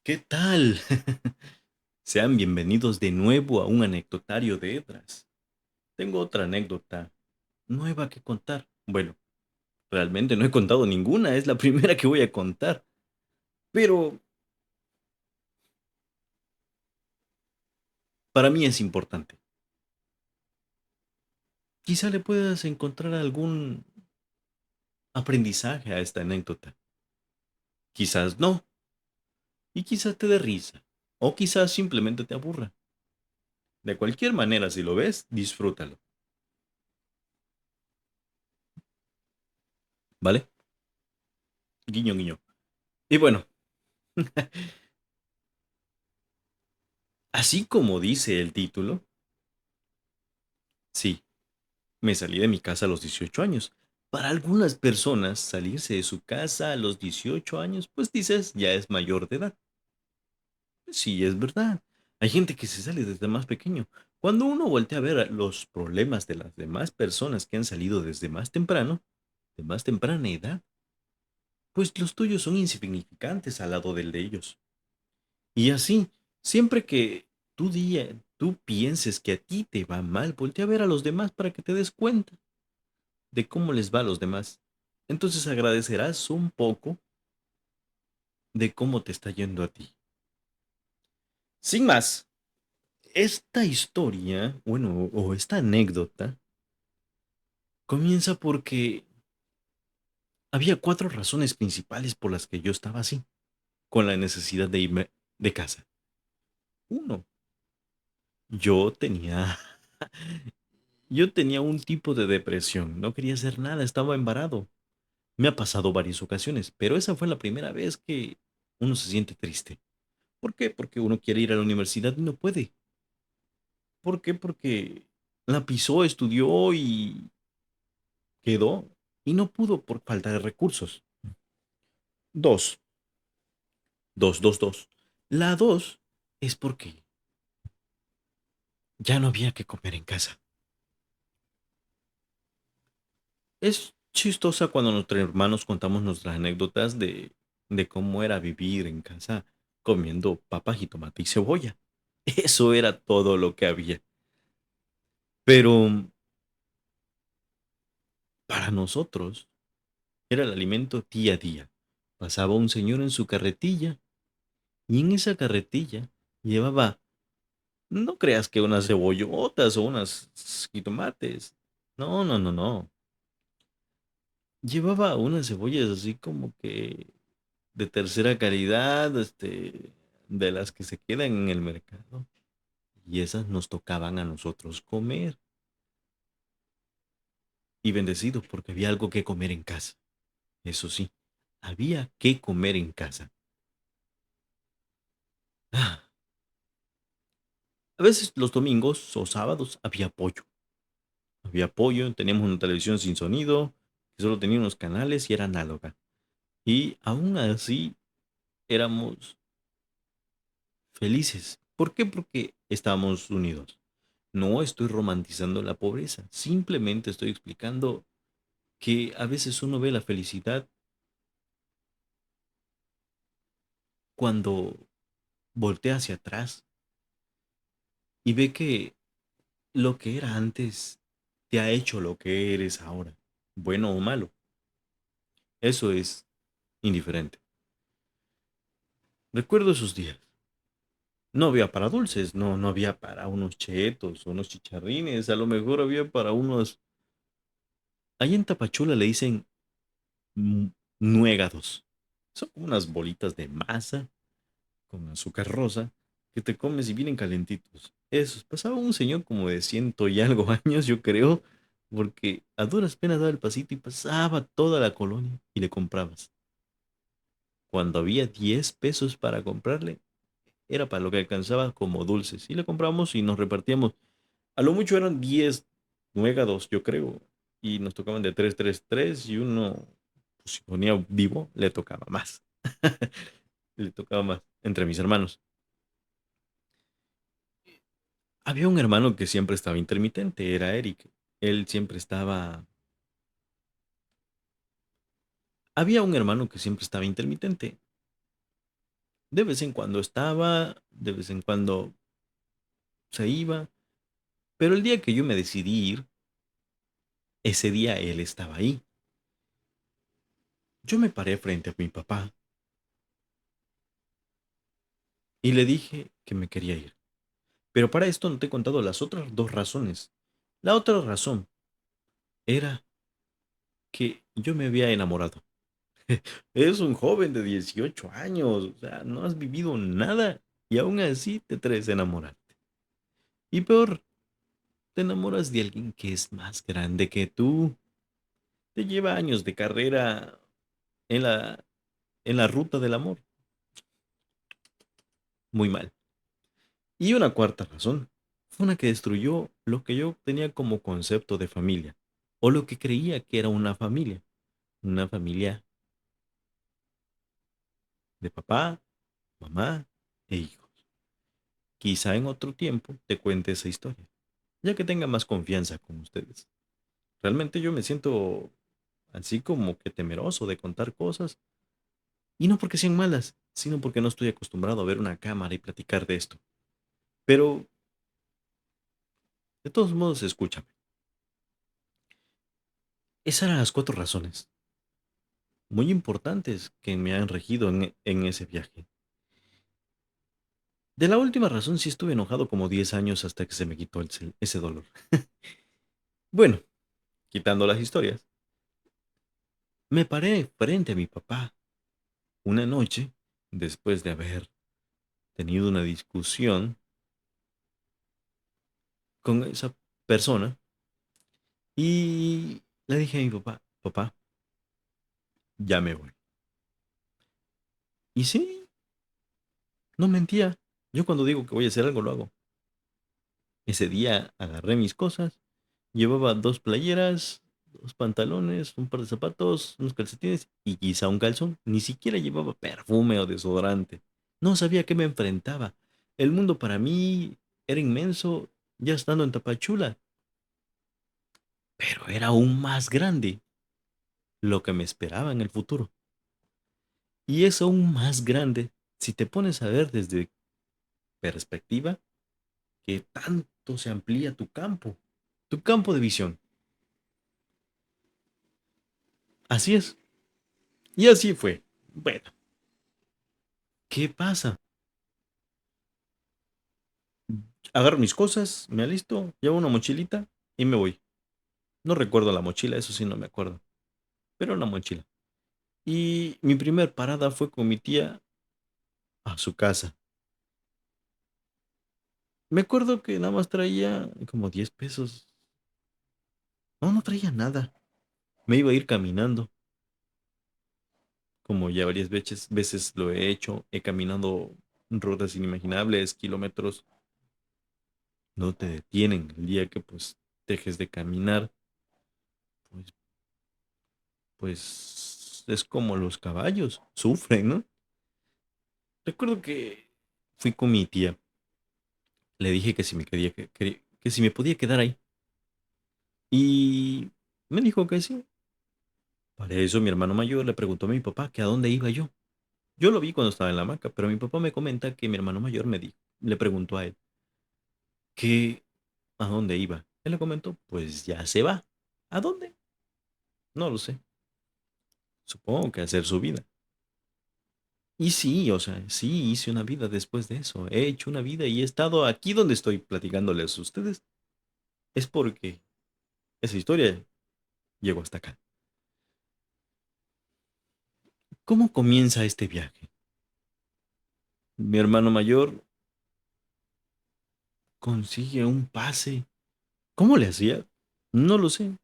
¿Qué tal? Sean bienvenidos de nuevo a un anecdotario de Edras. Tengo otra anécdota nueva que contar. Bueno, realmente no he contado ninguna, es la primera que voy a contar. Pero para mí es importante. Quizá le puedas encontrar algún aprendizaje a esta anécdota. Quizás no, y quizás te dé risa. O quizás simplemente te aburra. De cualquier manera, si lo ves, disfrútalo. ¿Vale? Guiño, guiño. Y bueno, así como dice el título, sí, me salí de mi casa a los 18 años. Para algunas personas, salirse de su casa a los 18 años, pues dices, ya es mayor de edad. Sí, es verdad. Hay gente que se sale desde más pequeño. Cuando uno voltea a ver los problemas de las demás personas que han salido desde más temprano, de más temprana edad, pues los tuyos son insignificantes al lado del de ellos. Y así, siempre que tú pienses que a ti te va mal, voltea a ver a los demás para que te des cuenta de cómo les va a los demás. Entonces agradecerás un poco de cómo te está yendo a ti. Sin más, esta historia, bueno, o esta anécdota, comienza porque había cuatro razones principales por las que yo estaba así, con la necesidad de irme de casa. Uno, yo tenía, yo tenía un tipo de depresión, no quería hacer nada, estaba embarado. Me ha pasado varias ocasiones, pero esa fue la primera vez que uno se siente triste. ¿Por qué? Porque uno quiere ir a la universidad y no puede. ¿Por qué? Porque la pisó, estudió y quedó y no pudo por falta de recursos. Dos, dos. La dos es porque ya no había que comer en casa. Es chistosa cuando nuestros hermanos contamos nuestras anécdotas de cómo era vivir en casa comiendo papas y tomate y cebolla. Eso era todo lo que había. Pero para nosotros era el alimento día a día. Pasaba un señor en su carretilla y en esa carretilla llevaba, no creas que unas cebollotas o unas jitomates. No, no, no, no. Llevaba unas cebollas así como que de tercera calidad, de las que se quedan en el mercado. Y esas nos tocaban a nosotros comer. Y bendecidos porque había algo que comer en casa. Eso sí, había que comer en casa. Ah, a veces los domingos o sábados había pollo. Había pollo, teníamos una televisión sin sonido, que solo tenía unos canales y era análoga. Y aún así éramos felices. ¿Por qué? Porque estábamos unidos. No estoy romantizando la pobreza, simplemente estoy explicando que a veces uno ve la felicidad cuando voltea hacia atrás y ve que lo que era antes te ha hecho lo que eres ahora, bueno o malo. Eso es indiferente. Recuerdo esos días. No había para dulces, no había para unos chetos, unos chicharrines, a lo mejor había para unos... Allá en Tapachula le dicen mm, nuegados. Son como unas bolitas de masa con azúcar rosa que te comes y vienen calentitos. Eso, pasaba un señor como de ciento y algo años, yo creo, porque a duras penas daba el pasito y pasaba toda la colonia y le comprabas. Cuando había 10 pesos para comprarle, era para lo que alcanzaba como dulces. Y le compramos y nos repartíamos. A lo mucho eran 10 nuegados, yo creo. Y nos tocaban de tres y uno, pues, si ponía vivo, le tocaba más. Le tocaba más entre mis hermanos. Había un hermano que siempre estaba intermitente, era Eric. Él siempre estaba... Había un hermano que siempre estaba intermitente. De vez en cuando estaba, de vez en cuando se iba, pero el día que yo me decidí ir, ese día él estaba ahí. Yo me paré frente a mi papá y le dije que me quería ir. Pero para esto no te he contado las otras dos razones. La otra razón era que yo me había enamorado. Es un joven de 18 años, o sea, no has vivido nada y aún así te traes a enamorarte. Y peor, te enamoras de alguien que es más grande que tú, te lleva años de carrera en la ruta del amor. Muy mal. Y una cuarta razón fue una que destruyó lo que yo tenía como concepto de familia, o lo que creía que era una familia de papá, mamá e hijos. Quizá en otro tiempo te cuente esa historia, ya que tenga más confianza con ustedes. Realmente yo me siento así como que temeroso de contar cosas, y no porque sean malas, sino porque no estoy acostumbrado a ver una cámara y platicar de esto. Pero, de todos modos, escúchame. Esas eran las cuatro razones muy importantes que me han regido en ese viaje. De la última razón sí estuve enojado como 10 años hasta que se me quitó ese dolor. Bueno, quitando las historias, me paré frente a mi papá una noche después de haber tenido una discusión con esa persona y le dije a mi papá, papá, ya me voy. Y sí, no mentía. Yo cuando digo que voy a hacer algo, lo hago. Ese día agarré mis cosas, llevaba dos playeras, dos pantalones, un par de zapatos, unos calcetines y quizá un calzón. Ni siquiera llevaba perfume o desodorante. No sabía a qué me enfrentaba. El mundo para mí era inmenso ya estando en Tapachula, pero era aún más grande lo que me esperaba en el futuro. Y es aún más grande si te pones a ver desde perspectiva que tanto se amplía tu campo de visión. Así es. Y así fue. Bueno, ¿qué pasa? Agarro mis cosas, me alisto, llevo una mochilita y me voy. No recuerdo la mochila, eso sí no me acuerdo, pero una mochila. Y mi primer parada fue con mi tía a su casa. Me acuerdo que nada más traía como 10 pesos. No, no traía nada. Me iba a ir caminando, como ya varias veces lo he hecho. He caminado rutas inimaginables, kilómetros. No te detienen. El día que pues dejes de caminar, pues pues es como los caballos, sufren, ¿no? Recuerdo que fui con mi tía, le dije que si me quería, que si me podía quedar ahí. Y me dijo que sí. Para eso mi hermano mayor le preguntó a mi papá que a dónde iba yo. Yo lo vi cuando estaba en la hamaca, pero mi papá me comenta que mi hermano mayor le preguntó a él que a dónde iba. Él le comentó, pues ya se va. ¿A dónde? No lo sé. Supongo que a hacer su vida. Y sí, o sea, sí hice una vida después de eso. He hecho una vida y he estado aquí donde estoy platicándoles a ustedes. Es porque esa historia llegó hasta acá. ¿Cómo comienza este viaje? Mi hermano mayor consigue un pase. ¿Cómo le hacía? No lo sé.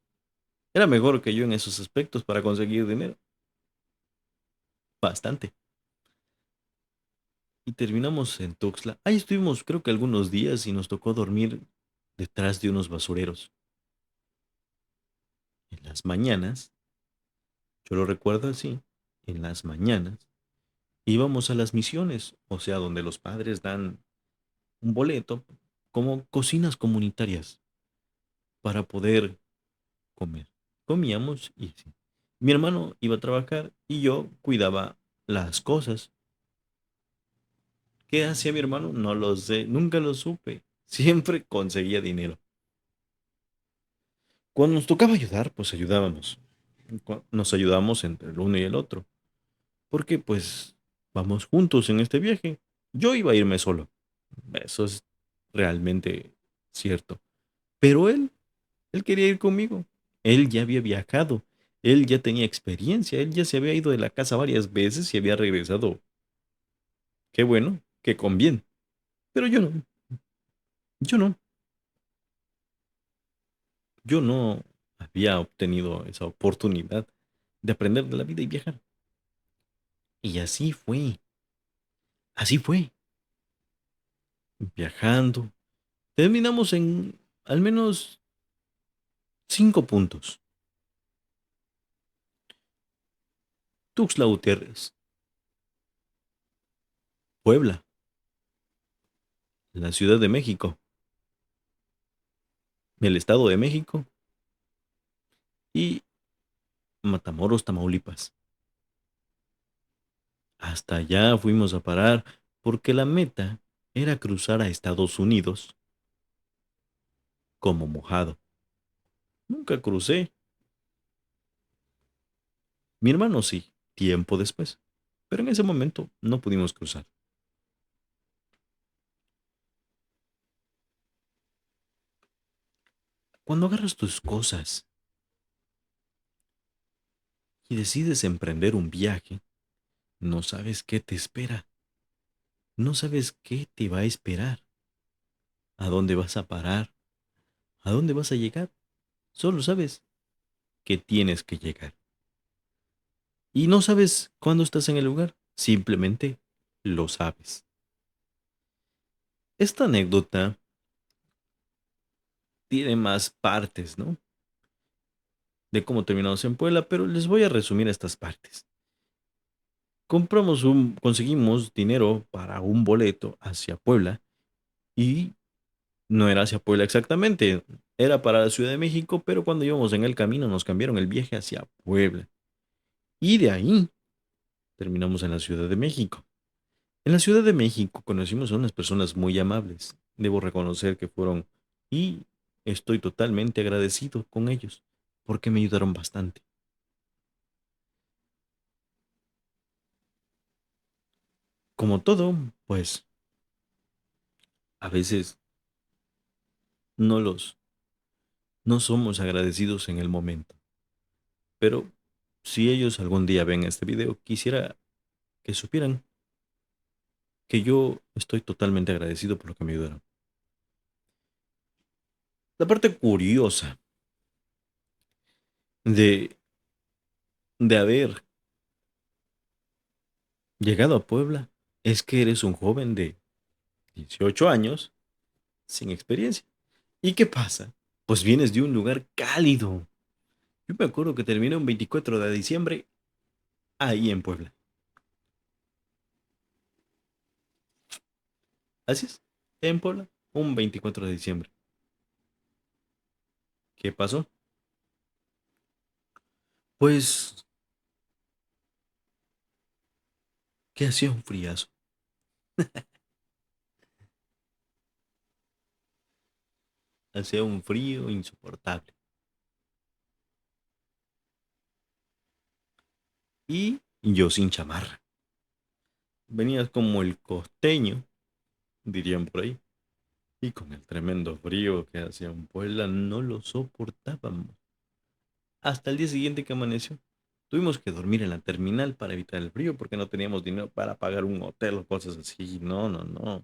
Era mejor que yo en esos aspectos para conseguir dinero. Bastante. Y terminamos en Tuxtla. Ahí estuvimos creo que algunos días y nos tocó dormir detrás de unos basureros. En las mañanas, yo lo recuerdo así, en las mañanas íbamos a las misiones, o sea, donde los padres dan un boleto como cocinas comunitarias para poder comer. Comíamos y sí. Mi hermano iba a trabajar y yo cuidaba las cosas. ¿Qué hacía mi hermano? No lo sé, nunca lo supe. Siempre conseguía dinero. Cuando nos tocaba ayudar, pues ayudábamos. Nos ayudamos entre el uno y el otro. Porque pues vamos juntos en este viaje. Yo iba a irme solo. Eso es realmente cierto. Pero él quería ir conmigo. Él ya había viajado. Él ya tenía experiencia. Él ya se había ido de la casa varias veces y había regresado. Qué bueno, que con bien. Pero yo no. Yo no. Yo no había obtenido esa oportunidad de aprender de la vida y viajar. Y así fue. Así fue. Viajando. Terminamos en al menos 5 puntos. Tuxtla Gutiérrez, Puebla, la Ciudad de México, el Estado de México y Matamoros, Tamaulipas. Hasta allá fuimos a parar porque la meta era cruzar a Estados Unidos como mojado. Nunca crucé. Mi hermano sí, tiempo después. Pero en ese momento no pudimos cruzar. Cuando agarras tus cosas y decides emprender un viaje, no sabes qué te espera. No sabes qué te va a esperar. ¿A dónde vas a parar? ¿A dónde vas a llegar? Solo sabes que tienes que llegar. Y no sabes cuándo estás en el lugar, simplemente lo sabes. Esta anécdota tiene más partes, ¿no? De cómo terminamos en Puebla, pero les voy a resumir estas partes. Conseguimos dinero para un boleto hacia Puebla y no era hacia Puebla exactamente, era para la Ciudad de México, pero cuando íbamos en el camino nos cambiaron el viaje hacia Puebla. Y de ahí terminamos en la Ciudad de México. En la Ciudad de México conocimos a unas personas muy amables. Debo reconocer que fueron y estoy totalmente agradecido con ellos porque me ayudaron bastante. Como todo, pues a veces no los no somos agradecidos en el momento, pero si ellos algún día ven este video, quisiera que supieran que yo estoy totalmente agradecido por lo que me ayudaron. La parte curiosa de haber llegado a Puebla es que eres un joven de 18 años sin experiencia. ¿Y qué pasa? Pues vienes de un lugar cálido. Yo me acuerdo que terminé un 24 de diciembre ahí en Puebla. Así es, en Puebla, un 24 de diciembre. ¿Qué pasó? Pues que hacía un friazo. Hacía un frío insoportable. Y yo sin chamarra. Venías como el costeño, dirían por ahí. Y con el tremendo frío que hacía en Puebla no lo soportábamos. Hasta el día siguiente que amaneció. Tuvimos que dormir en la terminal para evitar el frío porque no teníamos dinero para pagar un hotel o cosas así. No, no, no.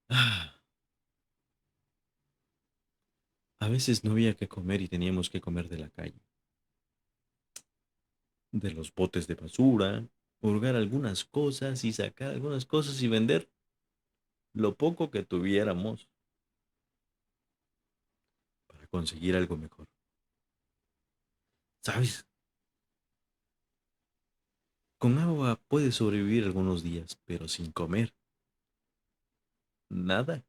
Ah, a veces no había que comer y teníamos que comer de la calle, de los botes de basura, hurgar algunas cosas y sacar algunas cosas y vender lo poco que tuviéramos para conseguir algo mejor. ¿Sabes? Con agua puedes sobrevivir algunos días, pero sin comer, nada.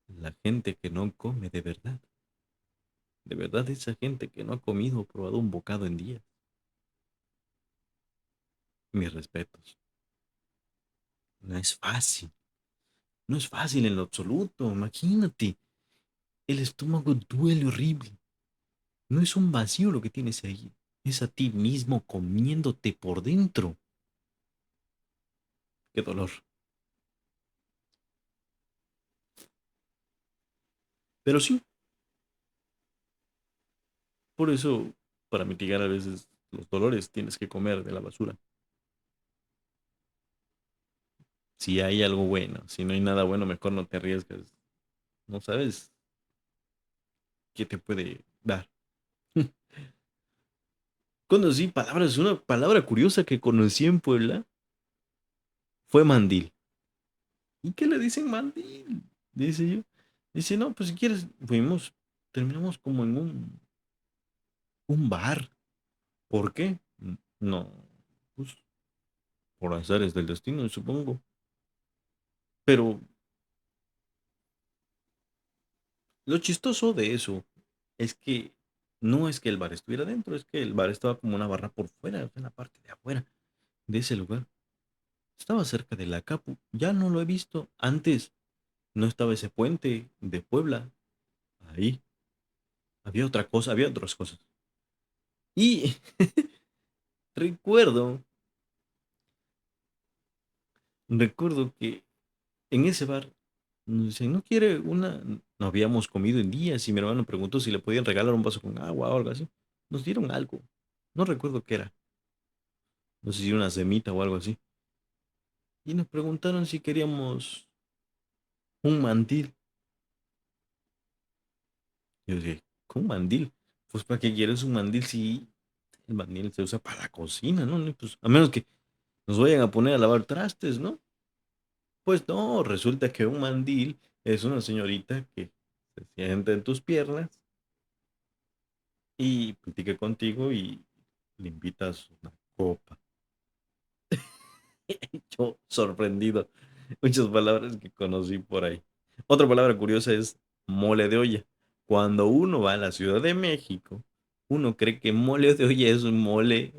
La gente que no come de verdad esa gente que no ha comido o probado un bocado en días. Mis respetos. No es fácil. No es fácil en lo absoluto. Imagínate. El estómago duele horrible. No es un vacío lo que tienes ahí. Es a ti mismo comiéndote por dentro. Qué dolor. Pero sí, por eso, para mitigar a veces los dolores, tienes que comer de la basura. Si hay algo bueno, si no hay nada bueno, mejor no te arriesgas. No sabes qué te puede dar. Conocí palabras, una palabra curiosa que conocí en Puebla fue mandil. ¿Y qué le dicen mandil? Dice yo. Dice, no, pues si quieres, fuimos, terminamos como en un bar. ¿Por qué? No, pues por azares del destino, supongo. Pero lo chistoso de eso es que no es que el bar estuviera dentro, es que el bar estaba como una barra por fuera, en la parte de afuera de ese lugar. Estaba cerca de la Capu. Ya no lo he visto. Antes no estaba ese puente de Puebla. Ahí había otra cosa, había otras cosas. Y recuerdo, recuerdo que en ese bar nos dicen, ¿no quiere una? No habíamos comido en días y mi hermano preguntó si le podían regalar un vaso con agua o algo así. Nos dieron algo. No recuerdo qué era. No sé si una semita o algo así. Y nos preguntaron si queríamos un mandil. Yo dije, ¿con un mandil? Pues ¿para qué quieres un mandil si el mandil se usa para la cocina, ¿no? Pues, a menos que nos vayan a poner a lavar trastes, ¿no? Pues no, resulta que un mandil es una señorita que se sienta en tus piernas y platica contigo y le invitas una copa. Yo sorprendido. Muchas palabras que conocí por ahí. Otra palabra curiosa es mole de olla. Cuando uno va a la Ciudad de México, uno cree que mole de olla es un mole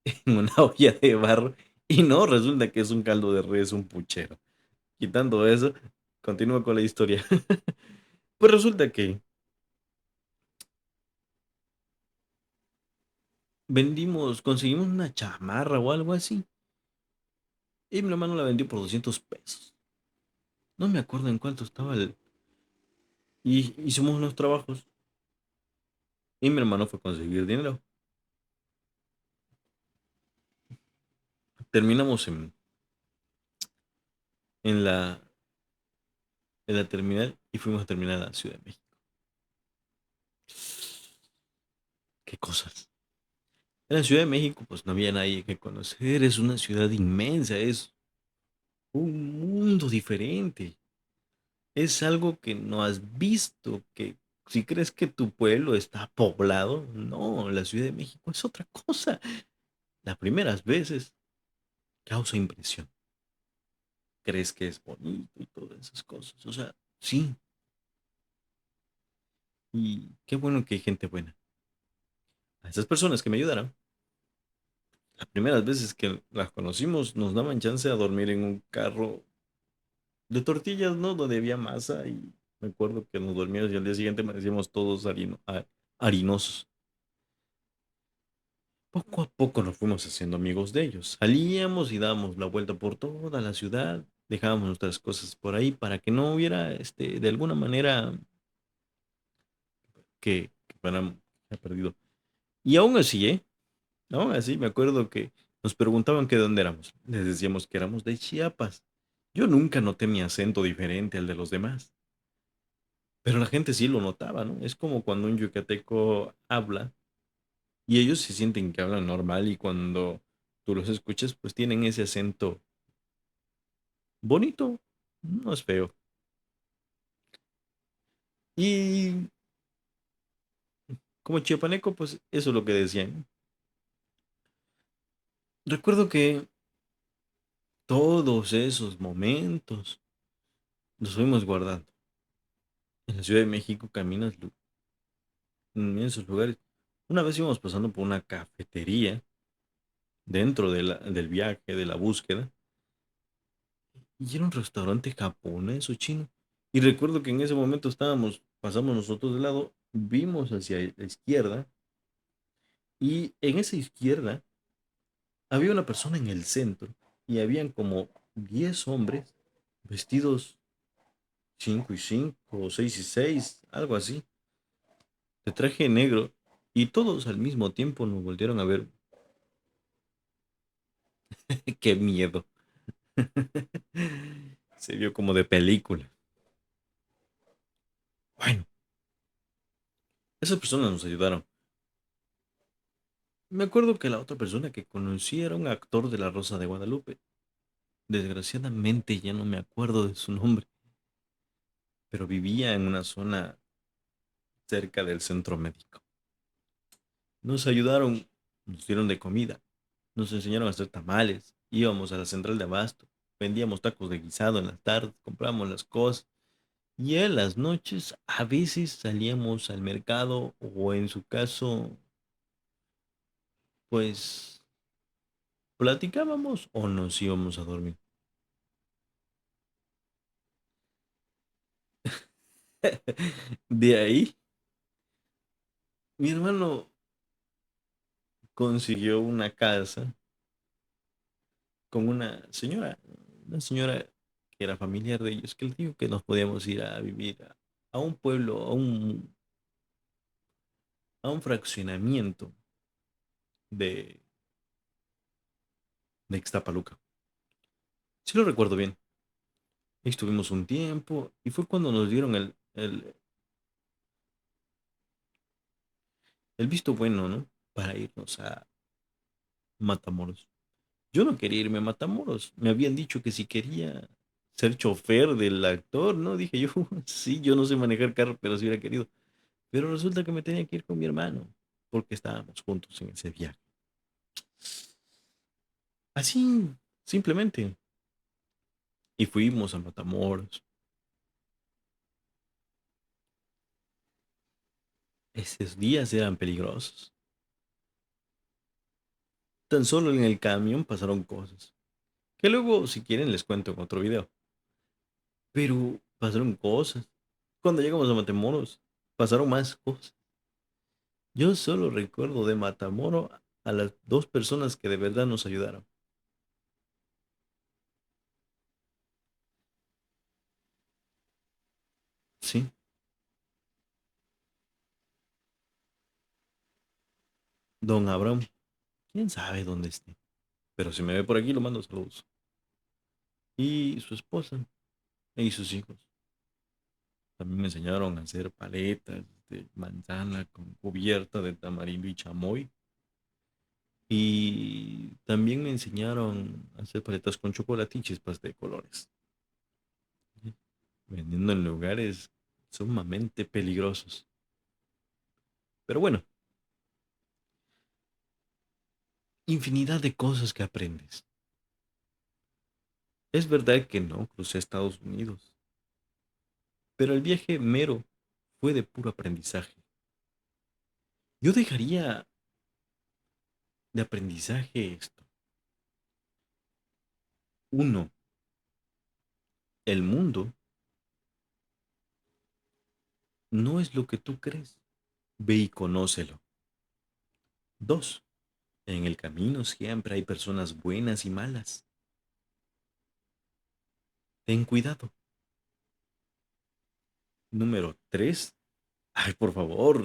en una olla de barro y no, resulta que es un caldo de res, un puchero. Quitando eso, continúo con la historia. Pues resulta que conseguimos una chamarra o algo así y mi hermano la vendió por 200 pesos. No me acuerdo en cuánto estaba y hicimos unos trabajos y mi hermano fue a conseguir dinero. Terminamos en la, en la terminal y fuimos a terminar a la Ciudad de México. ¿Qué cosas? En la Ciudad de México pues no había nadie que conocer, es una ciudad inmensa, es un mundo diferente. Es algo que no has visto, que si crees que tu pueblo está poblado, no, la Ciudad de México es otra cosa. Las primeras veces causa impresión. Crees que es bonito y todas esas cosas. O sea, sí. Y qué bueno que hay gente buena. A esas personas que me ayudaron, las primeras veces que las conocimos, nos daban chance a dormir en un carro de tortillas, ¿no? Donde había masa y me acuerdo que nos dormíamos y al día siguiente amanecíamos todos harinosos. Poco a poco nos fuimos haciendo amigos de ellos. Salíamos y dábamos la vuelta por toda la ciudad, dejábamos nuestras cosas por ahí para que no hubiera, de alguna manera, que fueran perdido. Y aún así, ¿eh? Aún así, me acuerdo que nos preguntaban que de dónde éramos. Les decíamos que éramos de Chiapas. Yo nunca noté mi acento diferente al de los demás, pero la gente sí lo notaba, ¿no? Es como cuando un yucateco habla y ellos se sienten que hablan normal y cuando tú los escuchas, pues tienen ese acento bonito, no es feo. Y como chiapaneco, pues eso es lo que decían. Recuerdo que todos esos momentos los fuimos guardando. En la Ciudad de México caminas en esos lugares. Una vez íbamos pasando por una cafetería dentro del viaje, de la búsqueda, y era un restaurante japonés o chino. Y recuerdo que en ese momento pasamos nosotros de lado, vimos hacia la izquierda, y en esa izquierda había una persona en el centro, y habían como 10 hombres vestidos 5 y 5 o 6 y 6 algo así, de traje negro, y todos al mismo tiempo nos volvieron a ver. Qué miedo. Se vio como de película. Bueno, esas personas nos ayudaron. Me acuerdo que la otra persona que conocí era un actor de La Rosa de Guadalupe. Desgraciadamente ya no me acuerdo de su nombre, pero vivía en una zona cerca del centro médico. Nos ayudaron, nos dieron de comida, nos enseñaron a hacer tamales, íbamos a la central de abasto, vendíamos tacos de guisado en las tardes, comprábamos las cosas. Y en las noches a veces salíamos al mercado o en su caso, pues platicábamos o nos íbamos a dormir. De ahí, mi hermano consiguió una casa con una señora que era familiar de ellos, que les dijo que nos podíamos ir a vivir a un pueblo, a un fraccionamiento de, de Ixtapaluca. Sí lo recuerdo bien. Ahí estuvimos un tiempo y fue cuando nos dieron el visto bueno, ¿no? Para irnos a Matamoros. Yo no quería irme a Matamoros. Me habían dicho que si quería ser chofer del actor, ¿no? Dije yo, sí, yo no sé manejar carro, pero si hubiera querido. Pero resulta que me tenía que ir con mi hermano, porque estábamos juntos en ese viaje. Así, simplemente. Y fuimos a Matamoros. Esos días eran peligrosos. Tan solo en el camión pasaron cosas. Que luego, si quieren, les cuento en otro video. Pero pasaron cosas. Cuando llegamos a Matamoros, pasaron más cosas. Yo solo recuerdo de Matamoros a las dos personas que de verdad nos ayudaron. Sí, don Abraham, quién sabe dónde esté. Pero si me ve por aquí, lo mando saludos. Y su esposa y sus hijos. También me enseñaron a hacer paletas de manzana con cubierta de tamarindo y chamoy. Y también me enseñaron a hacer paletas con chocolate y chispas de colores. Vendiendo en lugares sumamente peligrosos. Pero bueno, infinidad de cosas que aprendes. Es verdad que no crucé Estados Unidos, pero el viaje mero fue de puro aprendizaje. Yo dejaría de aprendizaje esto. Uno, el mundo no es lo que tú crees. Ve y conócelo. Dos, en el camino siempre hay personas buenas y malas. Ten cuidado. Número tres, ay, por favor,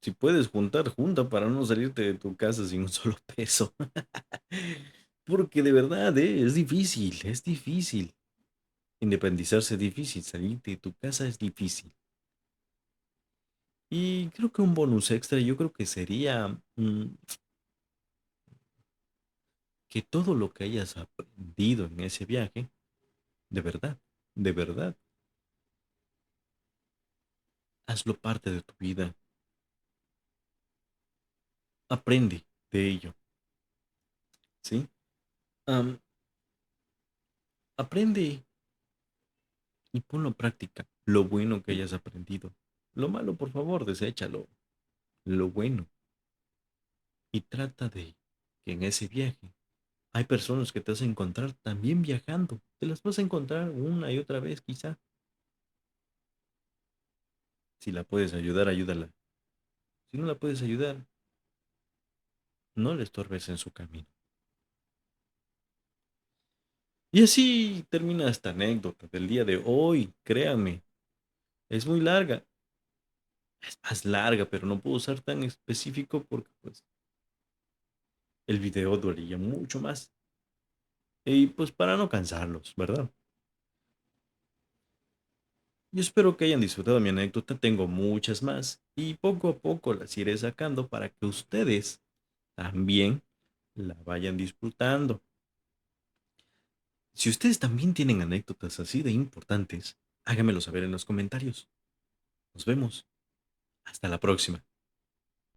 si puedes juntar, junta para no salirte de tu casa sin un solo peso. Porque de verdad, es difícil, es difícil. Independizarse es difícil, salir de tu casa es difícil. Y creo que un bonus extra yo creo que sería que todo lo que hayas aprendido en ese viaje, de verdad, hazlo parte de tu vida. Aprende de ello, ¿sí? Am, aprende y ponlo en práctica lo bueno que hayas aprendido. Lo malo, por favor, deséchalo. Lo bueno. y trata de que en ese viaje hay personas que te vas a encontrar también viajando. Te las vas a encontrar una y otra vez quizá. Si la puedes ayudar, ayúdala. Si no la puedes ayudar, no le estorbes en su camino. Y así termina esta anécdota del día de hoy. Créanme, es muy larga. Es más larga, pero no puedo ser tan específico porque pues el video duraría mucho más. Y pues para no cansarlos, ¿verdad? Yo espero que hayan disfrutado mi anécdota. Tengo muchas más y poco a poco las iré sacando para que ustedes también la vayan disfrutando. Si ustedes también tienen anécdotas así de importantes, háganmelo saber en los comentarios. Nos vemos. Hasta la próxima.